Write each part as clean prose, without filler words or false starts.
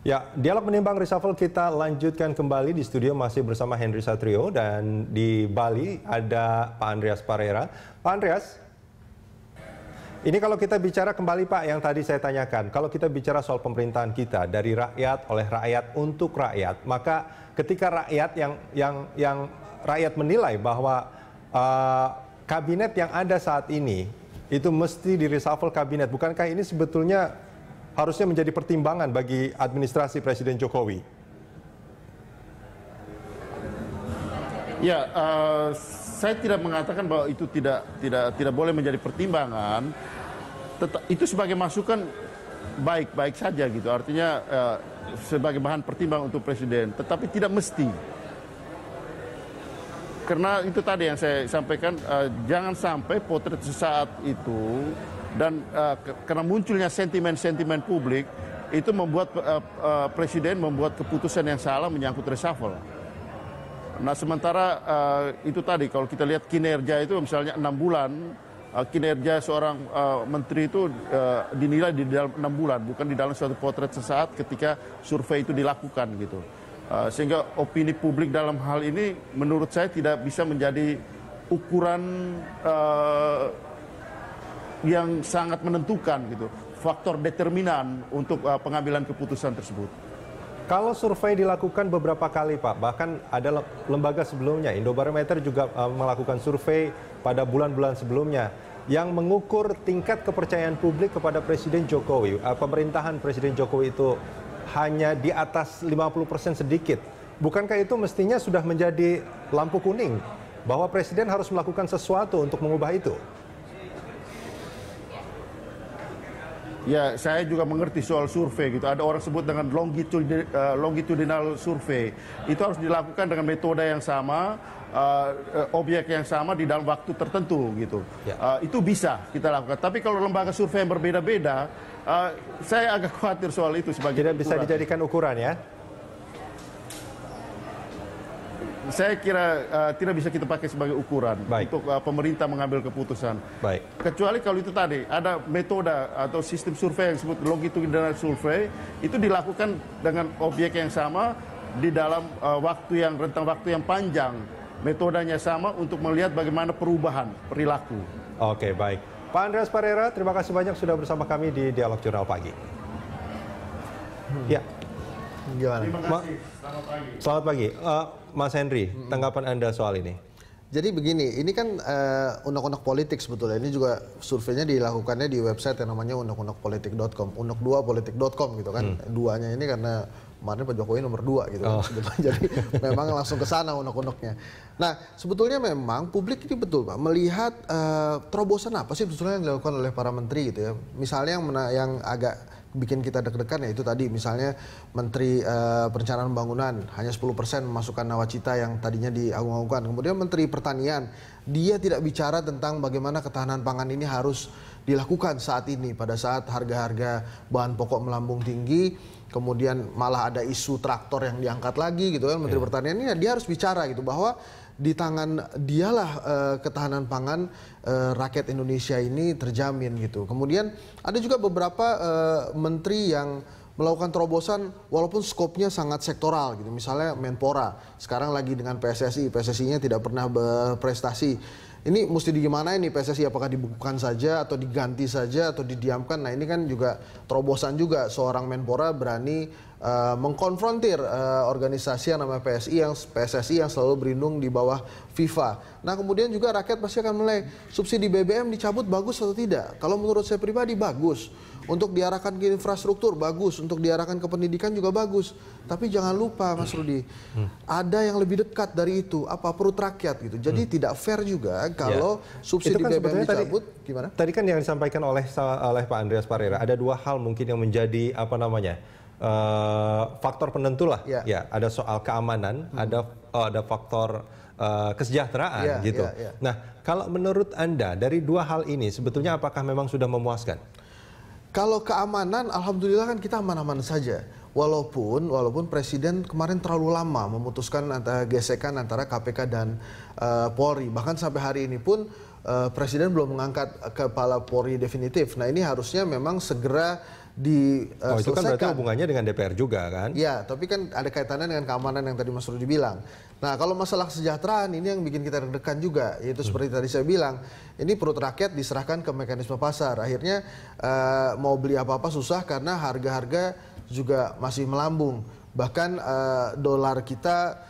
Ya, dialog menimbang reshuffle kita lanjutkan kembali di studio masih bersama Henry Satrio dan di Bali ada Pak Andreas Parera. Pak Andreas, ini kalau kita bicara kembali Pak yang tadi saya tanyakan, kalau kita bicara soal pemerintahan kita dari rakyat, oleh rakyat, untuk rakyat, maka ketika rakyat yang rakyat menilai bahwa kabinet yang ada saat ini itu mesti di reshuffle kabinet, bukankah ini sebetulnya harusnya menjadi pertimbangan bagi administrasi Presiden Jokowi? Ya, saya tidak mengatakan bahwa itu tidak boleh menjadi pertimbangan. Itu sebagai masukan baik-baik saja gitu. Artinya sebagai bahan pertimbangan untuk Presiden, tetapi tidak mesti. Karena itu tadi yang saya sampaikan, jangan sampai potret sesaat itu dan karena munculnya sentimen-sentimen publik itu membuat Presiden membuat keputusan yang salah menyangkut reshuffle. Nah sementara itu tadi kalau kita lihat kinerja itu misalnya 6 bulan, kinerja seorang menteri itu dinilai di dalam 6 bulan, bukan di dalam suatu potret sesaat ketika survei itu dilakukan gitu. Sehingga opini publik dalam hal ini menurut saya tidak bisa menjadi ukuran yang sangat menentukan gitu, faktor determinan untuk pengambilan keputusan tersebut. Kalau survei dilakukan beberapa kali Pak, bahkan ada lembaga sebelumnya, Indobarometer juga melakukan survei pada bulan-bulan sebelumnya yang mengukur tingkat kepercayaan publik kepada Presiden Jokowi. Pemerintahan Presiden Jokowi itu hanya di atas 50% sedikit. Bukankah itu mestinya sudah menjadi lampu kuning bahwa Presiden harus melakukan sesuatu untuk mengubah itu? Ya, saya juga mengerti soal survei gitu. Ada orang sebut dengan longitudinal survei. Itu harus dilakukan dengan metode yang sama, objek yang sama di dalam waktu tertentu gitu. Ya. Itu bisa kita lakukan. Tapi kalau lembaga survei yang berbeda-beda, saya agak khawatir soal itu sebagai tidak bisa dijadikan ukuran ya. Saya kira tidak bisa kita pakai sebagai ukuran untuk pemerintah mengambil keputusan. Baik. Kecuali kalau itu tadi ada metode atau sistem survei yang disebut longitudinal survei itu dilakukan dengan objek yang sama di dalam rentang waktu yang panjang. Metodenya sama untuk melihat bagaimana perubahan perilaku. Oke, baik. Pak Andreas Parera, terima kasih banyak sudah bersama kami di Dialog Jurnal Pagi. Ya. Gimana? Terima kasih. Selamat pagi. Selamat pagi. Mas Henry, tanggapan Anda soal ini? Jadi begini, ini kan unek-unek politik sebetulnya. Ini juga surveinya dilakukannya di website yang namanya unek-unekpolitik.com, unek2politik.com gitu kan. Duanya ini karena kemarin Pak Jokowi nomor 2 gitu kan. Jadi memang langsung ke sana unek-uneknya. Nah, sebetulnya memang publik ini betul Pak melihat terobosan apa sih sebetulnya yang dilakukan oleh para menteri gitu ya. Misalnya yang agak bikin kita deg-degan ya itu tadi misalnya Menteri Perencanaan Pembangunan hanya 10% memasukkan nawacita yang tadinya diagung-agungkan. Kemudian Menteri Pertanian dia tidak bicara tentang bagaimana ketahanan pangan ini harus dilakukan saat ini pada saat harga-harga bahan pokok melambung tinggi. Kemudian malah ada isu traktor yang diangkat lagi gitu kan. Menteri Pertanian ini dia harus bicara gitu bahwa di tangan dialah ketahanan pangan rakyat Indonesia ini terjamin gitu. Kemudian ada juga beberapa menteri yang melakukan terobosan walaupun skopnya sangat sektoral gitu. Misalnya Menpora sekarang lagi dengan PSSI, PSSI-nya tidak pernah berprestasi. Ini mesti gimana ini PSSI, apakah dibukukan saja atau diganti saja atau didiamkan? Nah ini kan juga terobosan juga seorang Menpora berani mengkonfrontir organisasi yang namanya PSSI yang selalu berlindung di bawah FIFA. Nah kemudian juga rakyat pasti akan menilai subsidi BBM dicabut bagus atau tidak. Kalau menurut saya pribadi bagus. Untuk diarahkan ke infrastruktur bagus, untuk diarahkan ke pendidikan juga bagus. Tapi jangan lupa Mas Rudi, ada yang lebih dekat dari itu, apa perut rakyat gitu. Jadi tidak fair juga kalau subsidi kan BBM dicabut. Gimana? Tadi kan yang disampaikan oleh Pak Andreas Parera, ada dua hal mungkin yang menjadi faktor penentu lah. Ya, ada soal keamanan, ada faktor kesejahteraan gitu. Nah, kalau menurut Anda dari dua hal ini sebetulnya apakah memang sudah memuaskan? Kalau keamanan, alhamdulillah kan kita aman-aman saja. Walaupun Presiden kemarin terlalu lama memutuskan gesekan antara KPK dan Polri. Bahkan sampai hari ini pun Presiden belum mengangkat kepala Polri definitif. Nah ini harusnya memang segera diselesaikan. Itu kan berarti hubungannya dengan DPR juga kan? Ya, tapi kan ada kaitannya dengan keamanan yang tadi Mas Rudi bilang. Nah kalau masalah kesejahteraan ini yang bikin kita deg-degan juga, yaitu seperti tadi saya bilang, ini perut rakyat diserahkan ke mekanisme pasar. Akhirnya mau beli apa-apa susah karena harga-harga juga masih melambung. Bahkan dolar kita,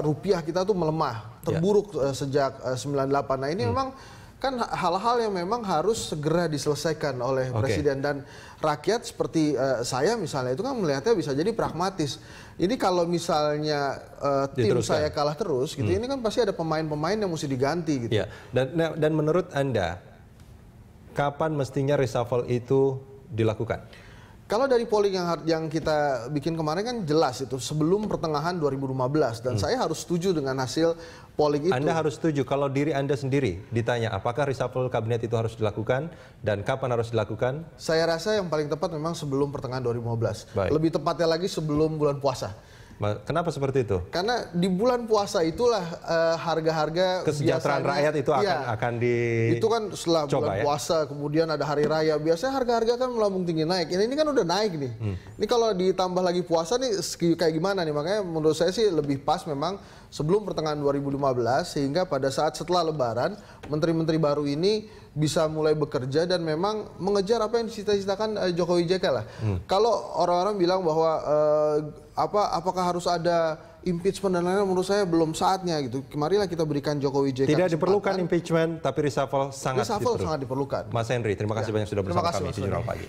rupiah kita tuh melemah, terburuk sejak 98. Nah ini memang kan hal-hal yang memang harus segera diselesaikan oleh Presiden, dan rakyat seperti saya misalnya itu kan melihatnya bisa jadi pragmatis. Ini kalau misalnya tim saya kalah terus gitu, ini kan pasti ada pemain-pemain yang mesti diganti gitu. Ya. Dan menurut Anda kapan mestinya reshuffle itu dilakukan? Kalau dari polling yang kita bikin kemarin kan jelas itu sebelum pertengahan 2015, dan saya harus setuju dengan hasil polling itu. Anda harus setuju. Kalau diri Anda sendiri ditanya apakah reshuffle kabinet itu harus dilakukan dan kapan harus dilakukan? Saya rasa yang paling tepat memang sebelum pertengahan 2015. Baik. Lebih tepatnya lagi sebelum bulan puasa. Kenapa seperti itu? Karena di bulan puasa itulah harga-harga kesejahteraan rakyat itu akan itu kan setelah bulan puasa, kemudian ada hari raya, biasanya harga-harga kan melambung tinggi naik. Ini kan udah naik nih. Ini kalau ditambah lagi puasa nih kayak gimana nih? Makanya menurut saya sih lebih pas memang sebelum pertengahan 2015, sehingga pada saat setelah Lebaran menteri-menteri baru ini bisa mulai bekerja dan memang mengejar apa yang dicita-citakan Jokowi JK lah. Kalau orang-orang bilang bahwa apakah harus ada impeachment dan lain-lain, menurut saya belum saatnya gitu. Marilah kita berikan Jokowi JK tidak diperlukan impeachment, tapi reshuffle sangat sangat diperlukan. Mas Henry, terima kasih banyak sudah bersama kami di Jurnal Pagi.